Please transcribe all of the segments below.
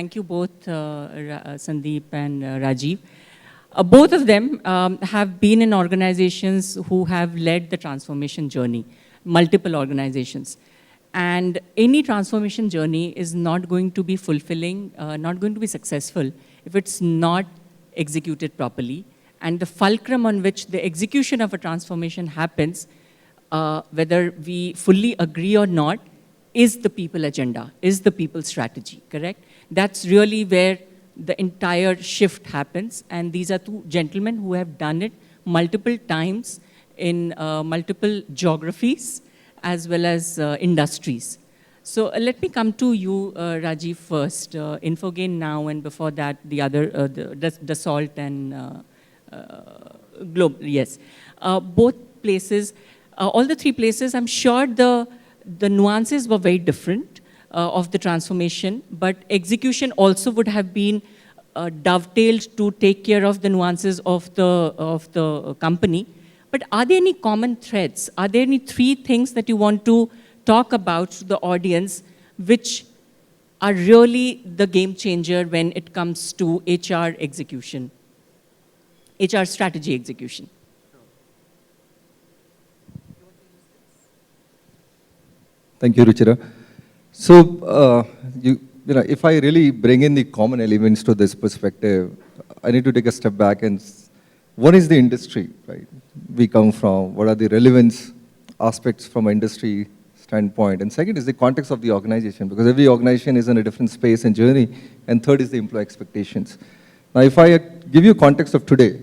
thank you both, Sandeep and Rajiv. Both of them have been in organizations who have led the transformation journey, multiple organizations. And any transformation journey is not going to be fulfilling, not going to be successful if it's not executed properly. And the fulcrum on which the execution of a transformation happens, whether we fully agree or not, is the people agenda, is the people strategy, correct? That's really where the entire shift happens. And these are two gentlemen who have done it multiple times in multiple geographies as well as industries. So let me come to you, Rajiv, first. Infogain now, and before that, the other, Dassault and Globe, yes. Both places, all the three places, I'm sure the nuances were very different of the transformation, but execution also would have been dovetailed to take care of the nuances of the company. But are there any common threads? Are there any three things that you want to talk about to the audience which are really the game changer when it comes to HR execution, HR strategy execution? Thank you, Ruchira. So, if I really bring in the common elements to this perspective, I need to take a step back and one is the industry, right? We come from, what are the relevance aspects from an industry standpoint, and second is the context of the organization, because every organization is in a different space and journey, and third is the employee expectations. Now, if I give you context of today,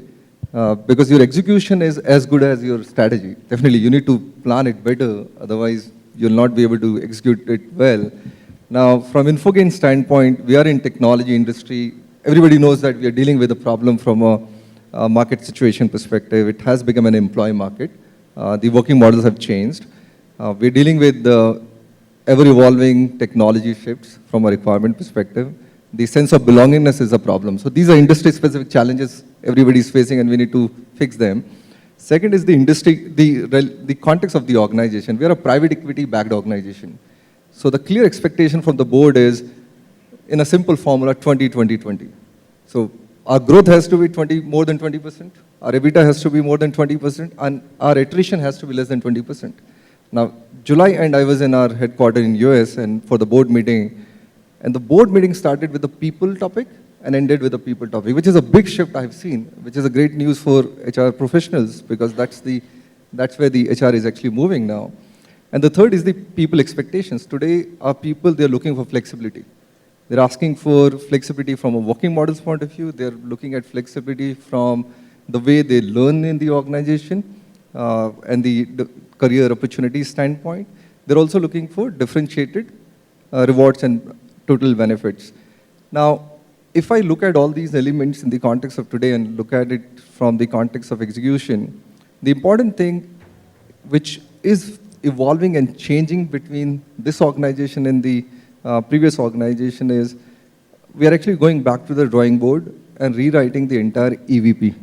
because your execution is as good as your strategy, definitely you need to plan it better, otherwise you'll not be able to execute it well. Now, from Infogain standpoint, we are in technology industry. Everybody knows that we are dealing with a problem from a market situation perspective. It has become an employee market. The working models have changed. We're dealing with the ever-evolving technology shifts from a requirement perspective. The sense of belongingness is a problem. So these are industry-specific challenges everybody is facing, and we need to fix them. Second is the industry, the context of the organization. We are a private equity-backed organization. So the clear expectation from the board is, in a simple formula, 20-20-20. So our growth has to be more than 20%, our EBITDA has to be more than 20%, and our attrition has to be less than 20%. Now, July end, I was in our headquarters in US and for the board meeting, and the board meeting started with the people topic and ended with the people topic, which is a big shift I've seen, which is a great news for HR professionals, because that's where the HR is actually moving now. And the third is the people expectations. Today, our people, they're looking for flexibility. They're asking for flexibility from a working models point of view. They're looking at flexibility from the way they learn in the organization and the career opportunity standpoint. They're also looking for differentiated rewards and total benefits. Now, if I look at all these elements in the context of today and look at it from the context of execution, the important thing which is evolving and changing between this organization and the previous organization is we are actually going back to the drawing board and rewriting the entire EVP.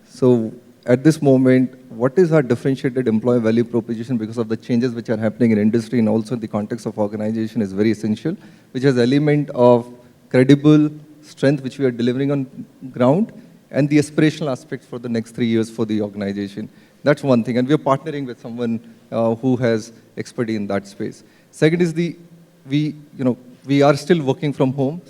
So at this moment, what is our differentiated employee value proposition because of the changes which are happening in industry and also in the context of organization is very essential, which has element of credible strength which we are delivering on ground and the aspirational aspects for the next 3 years for the organization. That's one thing, and we are partnering with someone who has expertise in that space. Second is we are still working from home.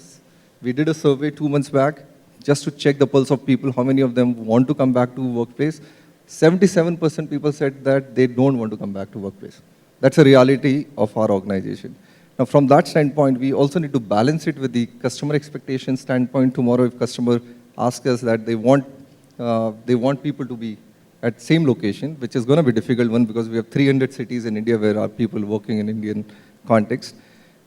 We did a survey 2 months back just to check the pulse of people, how many of them want to come back to workplace. 77% people said that they don't want to come back to workplace. That's a reality of our organization. Now, from that standpoint, we also need to balance it with the customer expectation standpoint. Tomorrow, if customer asks us that they want people to be at same location, which is going to be a difficult one because we have 300 cities in India where our people working in Indian context.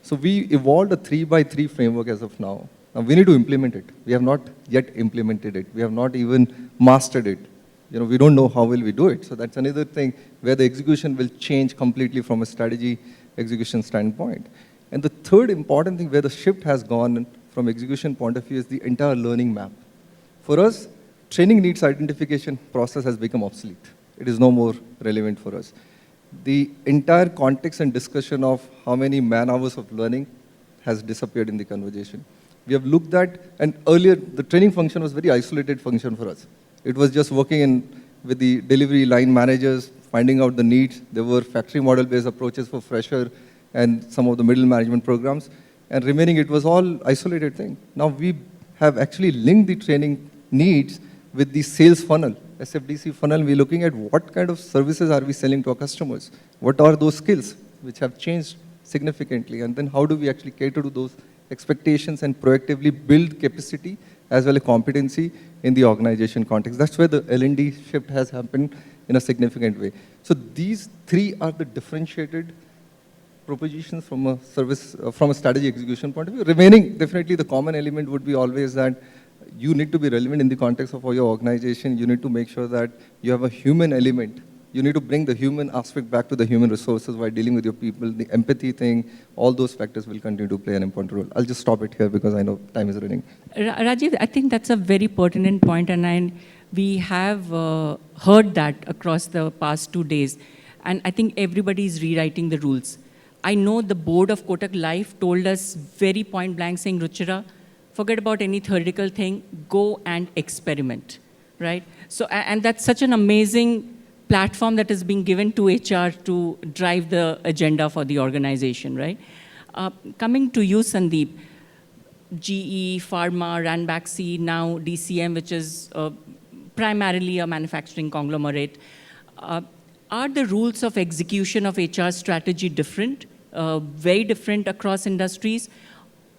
So we evolved a 3x3 framework as of now. Now we need to implement it. We have not yet implemented it. We have not even mastered it. We don't know how will we do it. So that's another thing where the execution will change completely from a strategy execution standpoint. And the third important thing where the shift has gone from execution point of view is the entire learning map. For us, training needs identification process has become obsolete. It is no more relevant for us. The entire context and discussion of how many man hours of learning has disappeared in the conversation. We have looked at, and earlier the training function was very isolated function for us. It was just working with the delivery line managers, finding out the needs. There were factory model-based approaches for fresher and some of the middle management programs. And remaining, it was all isolated thing. Now we have actually linked the training needs with the sales funnel, SFDC funnel. We're looking at what kind of services are we selling to our customers? What are those skills which have changed significantly? And then how do we actually cater to those expectations and proactively build capacity as well as competency in the organization context? That's where the L&D shift has happened in a significant way. So these three are the differentiated propositions from a service, from a strategy execution point of view. Remaining, definitely the common element would be always that you need to be relevant in the context of your organization. You need to make sure that you have a human element. You need to bring the human aspect back to the human resources while dealing with your people. The empathy thing, all those factors will continue to play an important role. I'll just stop it here because I know time is running. Rajiv, I think that's a very pertinent point, and we have heard that across the past 2 days. And I think everybody is rewriting the rules. I know the board of Kotak Life told us very point blank saying, Ruchira, forget about any theoretical thing, go and experiment, right? So, and that's such an amazing platform that is being given to HR to drive the agenda for the organization, right? Coming to you, Sandeep, GE, Pharma, Ranbaxy, now DCM, which is primarily a manufacturing conglomerate. Are the rules of execution of HR strategy different, very different across industries,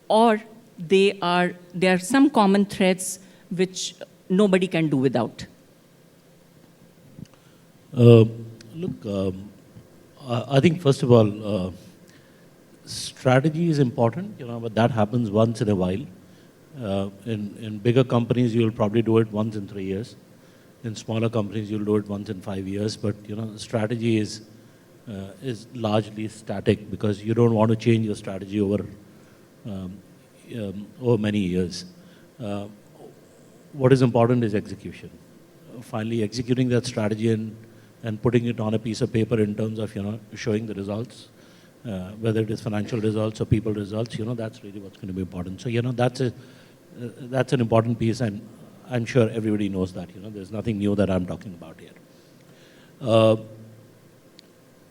or there are some common threads which nobody can do without? Look, I think first of all, strategy is important, but that happens once in a while. In bigger companies, you'll probably do it once in 3 years. In smaller companies, you'll do it once in 5 years. But strategy is largely static because you don't want to change your strategy over many years. What is important is execution. Finally, executing that strategy and putting it on a piece of paper in terms of showing the results, whether it is financial results or people results. That's really what's going to be important. So that's an important piece, and I'm sure everybody knows that. There's nothing new that I'm talking about here.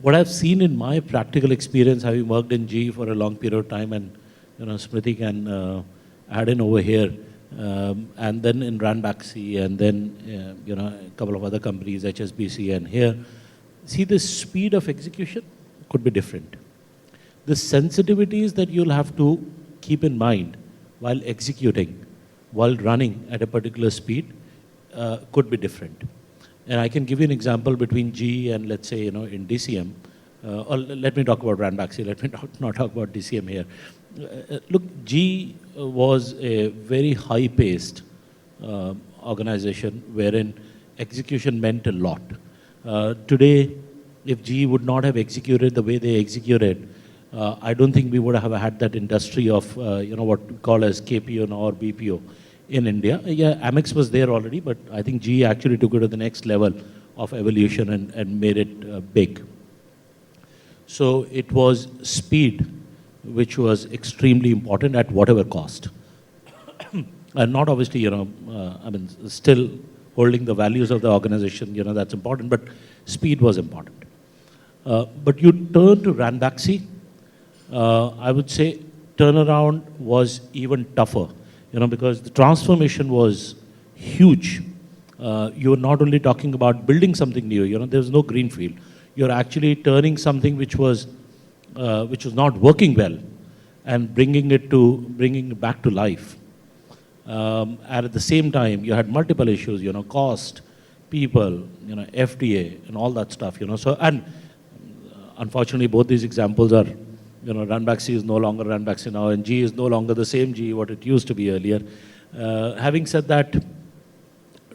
What I've seen in my practical experience, having worked in GE for a long period of time, and Smriti can add in over here, and then in Ranbaxy, and then a couple of other companies, HSBC, and here, see the speed of execution could be different. The sensitivities that you'll have to keep in mind while executing, while running at a particular speed, could be different. And I can give you an example between GE and, let's say, in DCM. Or let me talk about Ranbaxy. Let me not talk about DCM here. Look, GE was a very high-paced organization wherein execution meant a lot. Today, if GE would not have executed the way they executed, I don't think we would have had that industry of what we call as KPO or BPO in India. Yeah, Amex was there already, but I think GE actually took it to the next level of evolution and made it big. So it was speed, which was extremely important at whatever cost. And not obviously, still holding the values of the organization, that's important, but speed was important. But you turn to Ranbaxy, I would say turnaround was even tougher, because the transformation was huge. You were not only talking about building something new, there was no greenfield. You're actually turning something which was not working well and bringing it back to life. And at the same time, you had multiple issues, cost, people, FDA, and all that stuff, So, and unfortunately, both these examples are, Ranbaxy is no longer Ranbaxy now, and GE is no longer the same GE what it used to be earlier. Having said that,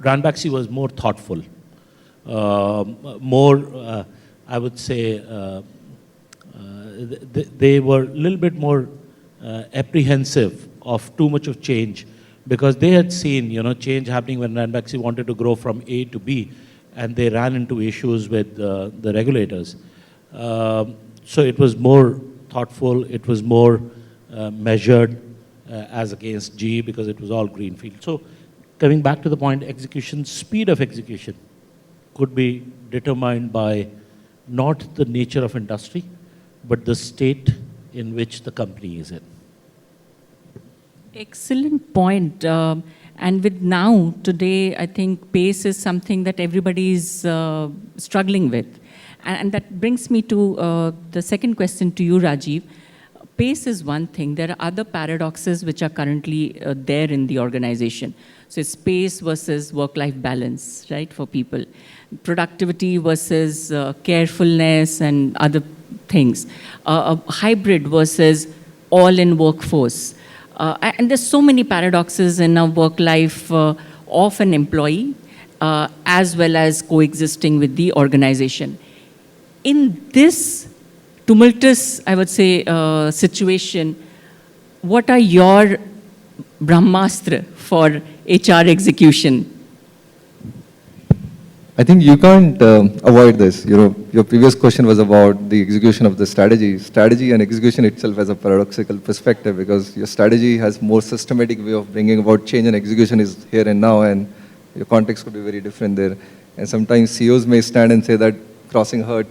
Ranbaxy was more thoughtful, more, I would say, they were a little bit more apprehensive of too much of change, because they had seen, change happening when Ranbaxy wanted to grow from A to B, and they ran into issues with the regulators. So it was more thoughtful, it was more measured, as against GE because it was all greenfield. So coming back to the point, execution, speed of execution could be determined by not the nature of industry, but the state in which the company is in. Excellent point. And with now, today, I think pace is something that everybody is struggling with. And that brings me to the second question to you, Rajiv. Pace is one thing. There are other paradoxes which are currently there in the organization. So it's pace versus work-life balance, right, for people. Productivity versus carefulness and other things. A hybrid versus all-in workforce. And there's so many paradoxes in a work life of an employee as well as coexisting with the organization. In this tumultuous, I would say, situation, what are your brahmastra for HR execution? I think you can't avoid this. You know, your previous question was about the execution of the strategy. Strategy and execution itself has a paradoxical perspective because your strategy has more systematic way of bringing about change, and execution is here and now, and your context could be very different there. And sometimes CEOs may stand and say that crossing hurt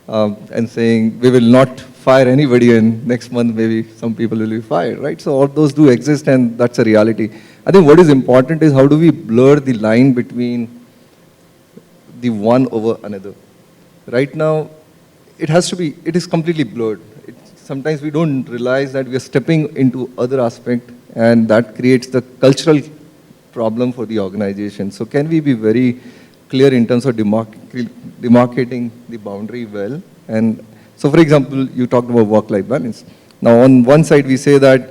and saying we will not fire anybody, and next month maybe some people will be fired, right? So all those do exist, and that's a reality. I think what is important is how do we blur the line between the one over another. Right now, it is completely blurred. Sometimes we don't realize that we are stepping into other aspect, and that creates the cultural problem for the organization. So can we be very clear in terms of demarcating the boundary well? And so for example, you talked about work-life balance. Now on one side, we say that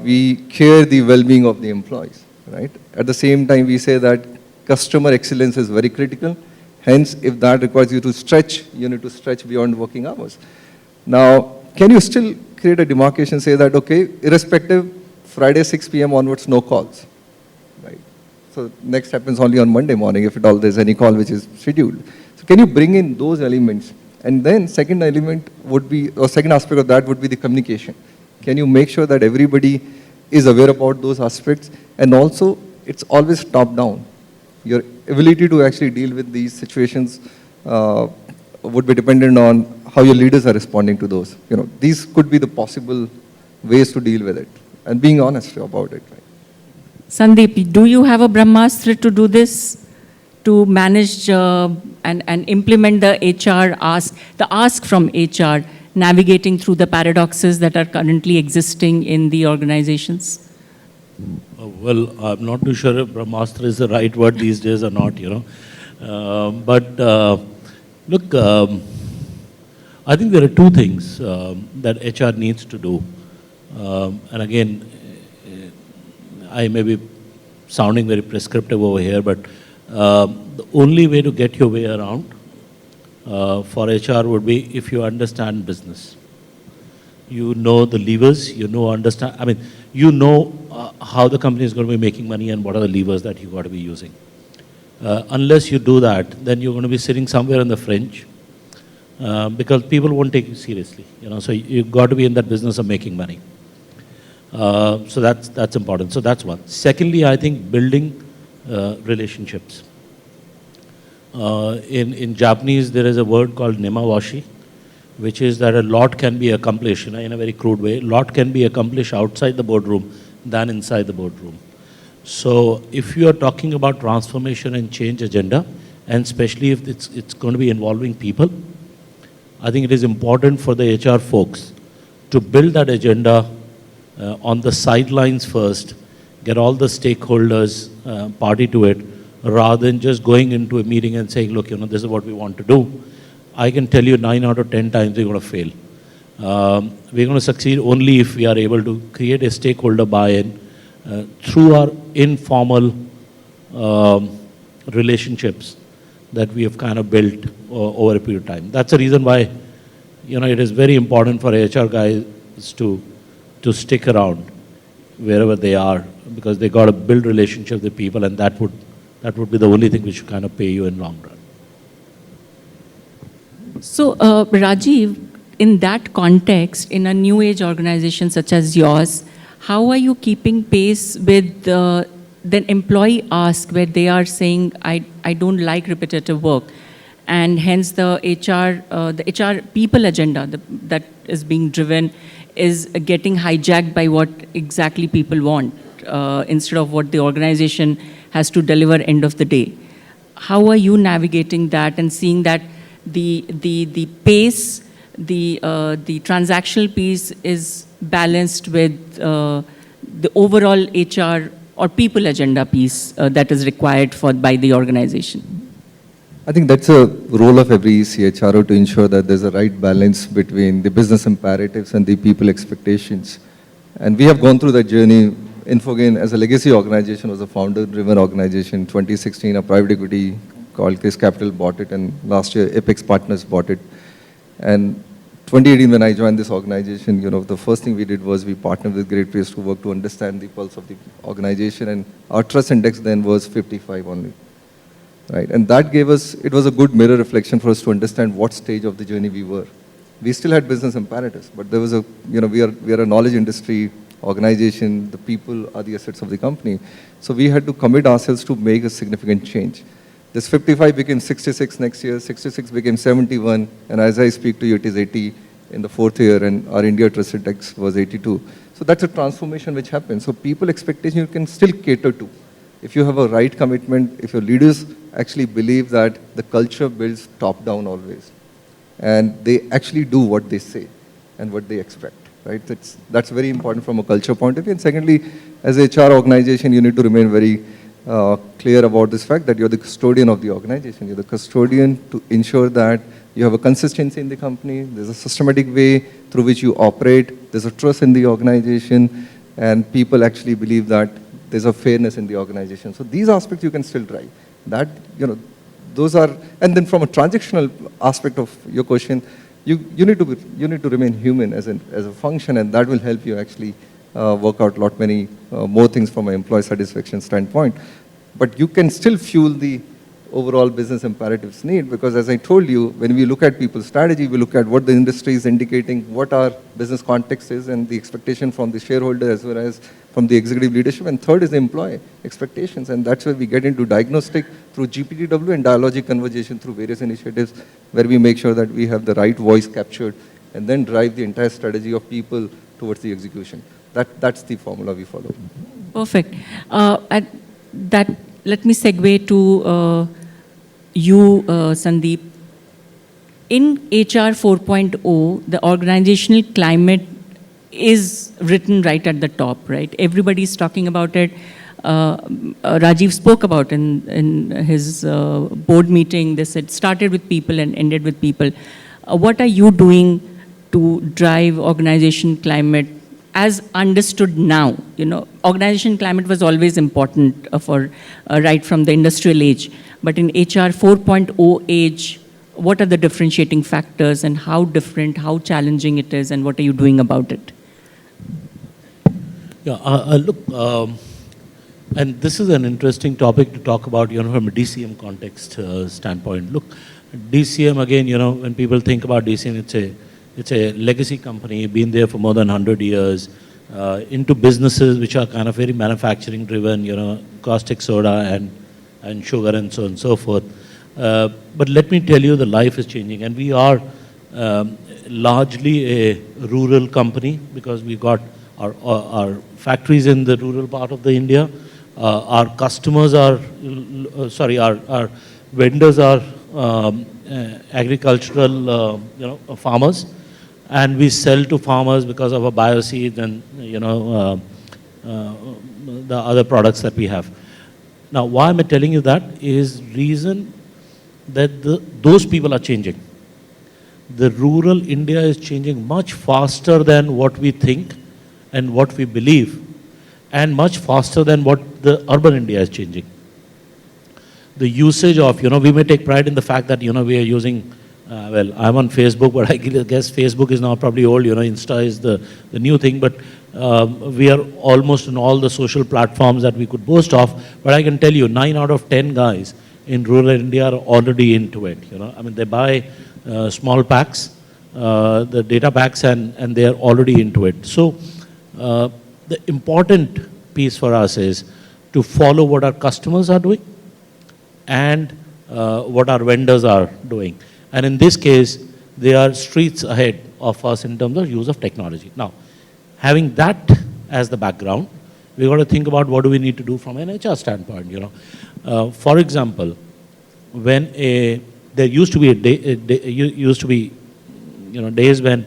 we care the well-being of the employees, right? At the same time, we say that customer excellence is very critical. Hence, if that requires you to stretch, you need to stretch beyond working hours. Now, can you still create a demarcation, say that, okay, irrespective, Friday 6 p.m. onwards, no calls, right? So next happens only on Monday morning, if at all there's any call which is scheduled. So can you bring in those elements? And then second element would be, or second aspect of that would be the communication. Can you make sure that everybody is aware about those aspects? And also, it's always top down. Your ability to actually deal with these situations would be dependent on how your leaders are responding to those. You know, these could be the possible ways to deal with it, and being honest about it. Right? Sandeep, do you have a brahmastra to do this, to manage and implement the HR ask, the ask from HR, navigating through the paradoxes that are currently existing in the organizations? Well, I'm not too sure if brahmastra is the right word these days or not, you know. Look, I think there are two things that HR needs to do. And again, I may be sounding very prescriptive over here, but the only way to get your way around for HR would be if you understand business. You know the levers, you know, you know how the company is going to be making money and what are the levers that you got to be using. Unless you do that, then you're going to be sitting somewhere on the fringe because people won't take you seriously. You know, so you've got to be in that business of making money. So that's important. So that's one. Secondly, I think building relationships. In Japanese, there is a word called nemawashi, which is that a lot can be accomplished, in a very crude way. A lot can be accomplished outside the boardroom than inside the boardroom. So if you are talking about transformation and change agenda, and especially if it's going to be involving people, I think it is important for the HR folks to build that agenda on the sidelines first, get all the stakeholders party to it, rather than just going into a meeting and saying, look, you know, this is what we want to do. I can tell you 9 out of 10 times we're going to fail. We're going to succeed only if we are able to create a stakeholder buy-in through our informal relationships that we have kind of built over a period of time. That's the reason why, you know, it is very important for HR guys to stick around wherever they are, because they got to build relationships with people, and that would be the only thing which kind of pay you in long run. So, Rajiv, in that context, in a new age organization such as yours, how are you keeping pace with the employee ask where they are saying, I don't like repetitive work, and hence the HR people agenda that is being driven is getting hijacked by what exactly people want instead of what the organization has to deliver end of the day. How are you navigating that and seeing that the pace, the transactional piece is balanced with the overall HR or people agenda piece that is required by the organization? I think that's a role of every CHRO to ensure that there's a right balance between the business imperatives and the people expectations. And we have gone through that journey. Infogain, as a legacy organization, was a founder-driven organization. 2016, a private equity called Chris Capital bought it, and last year, Apex Partners bought it. And 2018, when I joined this organization, the first thing we did was we partnered with Great Place to work to understand the pulse of the organization, and our trust index then was 55 only. Right, and that gave us, it was a good mirror reflection for us to understand what stage of the journey we were. We still had business imperatives, but there was a, we are a knowledge industry organization, the people are the assets of the company. So we had to commit ourselves to make a significant change. This 55 became 66 next year, 66 became 71, and as I speak to you, it is 80 in the fourth year, and our India Trust Index was 82. So that's a transformation which happened. So people expectation you can still cater to. If you have a right commitment, if your leaders actually believe that the culture builds top-down always, and they actually do what they say and what they expect, right? That's very important from a culture point of view. And secondly, as a HR organization, you need to remain very clear about this fact that you're the custodian of the organization. You're the custodian to ensure that you have a consistency in the company, there's a systematic way through which you operate, there's a trust in the organization, and people actually believe that there's a fairness in the organization. So these aspects you can still drive. That, those are, and then from a transactional aspect of your question, you need to remain human as a function, and that will help you actually work out many more things from an employee satisfaction standpoint. But you can still fuel the overall business imperatives need, because as I told you, when we look at people's strategy, we look at what the industry is indicating, what our business context is, and the expectation from the shareholder as well as from the executive leadership. And third is the employee expectations, and that's where we get into diagnostic through GPTW and dialogic conversation through various initiatives where we make sure that we have the right voice captured and then drive the entire strategy of people towards the execution. That's the formula we follow. Perfect. Let me segue to you, Sandeep. In HR 4.0, the organizational climate is written right at the top, right? Everybody's talking about it. Rajiv spoke about in his board meeting. They said started with people and ended with people. What are you doing to drive organization climate as understood now? Organization climate was always important for right from the industrial age. But in HR 4.0 age, what are the differentiating factors and how different, how challenging it is, and what are you doing about it? Yeah, look, and this is an interesting topic to talk about, from a DCM context standpoint. Look, DCM, again, when people think about DCM, it's a legacy company, been there for more than 100 years, into businesses which are kind of very manufacturing driven, caustic soda and sugar and so on and so forth. But let me tell you, the life is changing, and we are largely a rural company because we got our factories in the rural part of the India. Our customers are, our vendors are agricultural, farmers, and we sell to farmers because of our bioseed and, the other products that we have. Now, why am I telling you that is reason that those people are changing. The rural India is changing much faster than what we think and what we believe, and much faster than what the urban India is changing. The usage of, we may take pride in the fact that, we are using, well, I'm on Facebook, but I guess Facebook is now probably old, Insta is the new thing, but we are almost in all the social platforms that we could boast of. But I can tell you, 9 out of 10 guys in rural India are already into it. I mean, they buy small packs, the data packs, and they are already into it. So the important piece for us is to follow what our customers are doing and what our vendors are doing. And in this case, they are streets ahead of us in terms of use of technology. Now, having that as the background, we've got to think about what do we need to do from an HR standpoint, you know. For example, when there used to be days when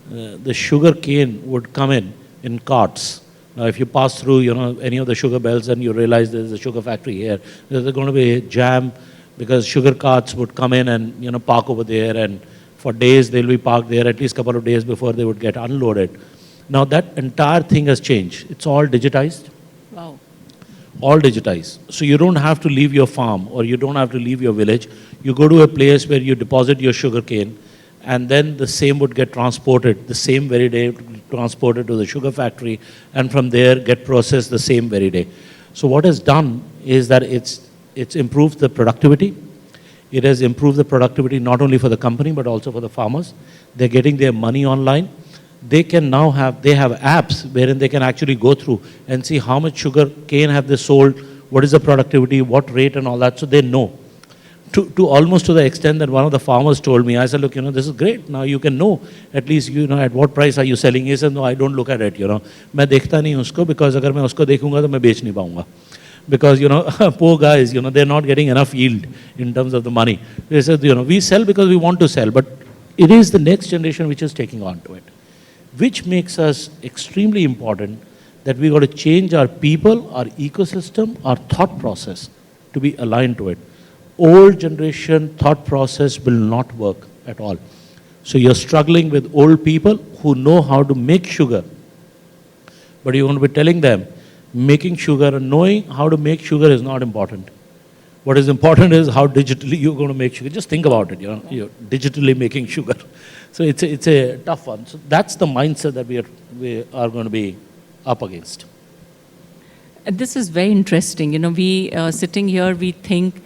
the sugar cane would come in carts. Now, if you pass through, you know, any of the sugar bells and you realize there's a sugar factory here, there's going to be a jam because sugar carts would come in and, you know, park over there, and for days they'll be parked there at least a couple of days before they would get unloaded. Now that entire thing has changed. It's all digitized. Wow. All digitized. So you don't have to leave your farm or you don't have to leave your village. You go to a place where you deposit your sugar cane, and then the same would get transported the same very day, transported to the sugar factory, and from there get processed the same very day. So what is done is that it's improved the productivity. It has improved the productivity not only for the company but also for the farmers. They're getting their money online. They can now have apps wherein they can actually go through and see how much sugar cane have they sold, what is the productivity, what rate and all that, so they know. To almost to the extent that one of the farmers told me, I said, look, you know, this is great. Now you can know, at least, you know, at what price are you selling. He said, no, I don't look at it, you know. मैं देखता नहीं उसको, because अगर मैं उसको देखूंगा तो मैं बेच नहीं पाऊंगा. Because, you know, poor guys, you know, they're not getting enough yield in terms of the money. They said, you know, we sell because we want to sell, but it is the next generation which is taking on to it, which makes us extremely important that we got to change our people, our ecosystem, our thought process to be aligned to it. Old generation thought process will not work at all. So you're struggling with old people who know how to make sugar, but you're going to be telling them making sugar and knowing how to make sugar is not important. What is important is how digitally you're going to make sugar. Just think about it, you know, you're digitally making sugar. So it's a tough one. So that's the mindset that we are going to be up against. This is very interesting. You know, we sitting here, we think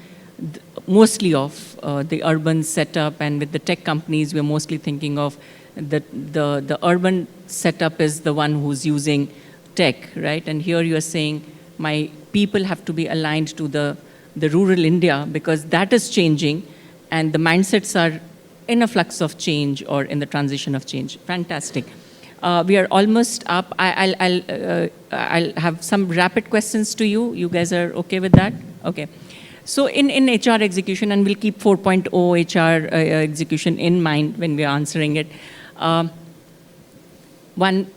mostly of the urban setup, and with the tech companies, we're mostly thinking of the urban setup is the one who's using tech, right? And here you are saying my people have to be aligned to the rural India, because that is changing and the mindsets are in a flux of change or in the transition of change. Fantastic. We are almost up. I'll have some rapid questions to you. You guys are okay with that? Okay. So in HR execution, and we'll keep 4.0 HR execution in mind when we're answering it. One,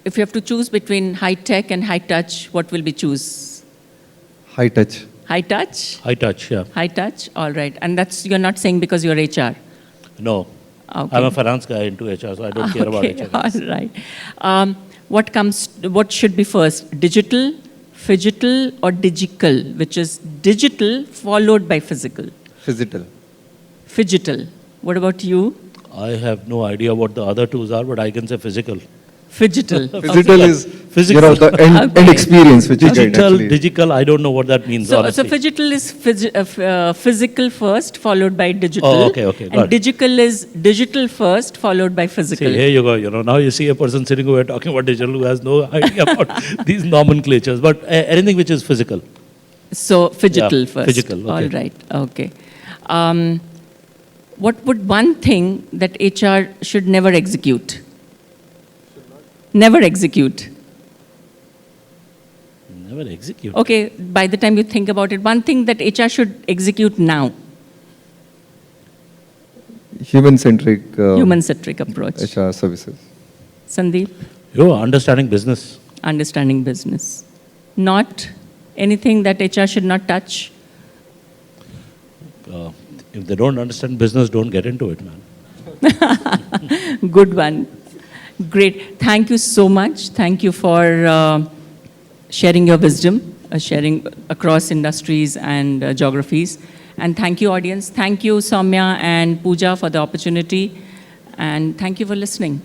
if you have to choose between high tech and high touch, what will we choose? High touch. High touch? High touch, yeah. High touch, all right. And that's, you're not saying because you're HR? No. Okay. I'm a finance guy into HR, so I don't care about HR. All right. What should be first? Digital, phygital, or digital, which is digital followed by physical? Physical. Phygital. What about you? I have no idea what the other twos are, but I can say physical. Phygital. Physical is, Physical. you know, the end experience which you get actually. Digital, I don't know what that means, So honestly. phygital is physical first, followed by digital. Oh, okay, got And it. digital is digital first, followed by physical. See, here you go, you know, now you see a person sitting over talking about digital who has no idea about these nomenclatures, but anything which is physical. So phygital first. Physical, okay. All right, okay. What would one thing that HR should never execute? Never execute. Never execute. Okay, by the time you think about it, one thing that HR should execute now. Human-centric Human-centric approach. HR services. Sandeep? Yo, understanding business. Understanding business. Not anything that HR should not touch. If they don't understand business, don't get into it, man. Good one. Great. Thank you so much. Thank you for sharing your wisdom, sharing across industries and geographies. And thank you, audience. Thank you, Soumya and Pooja, for the opportunity. And thank you for listening.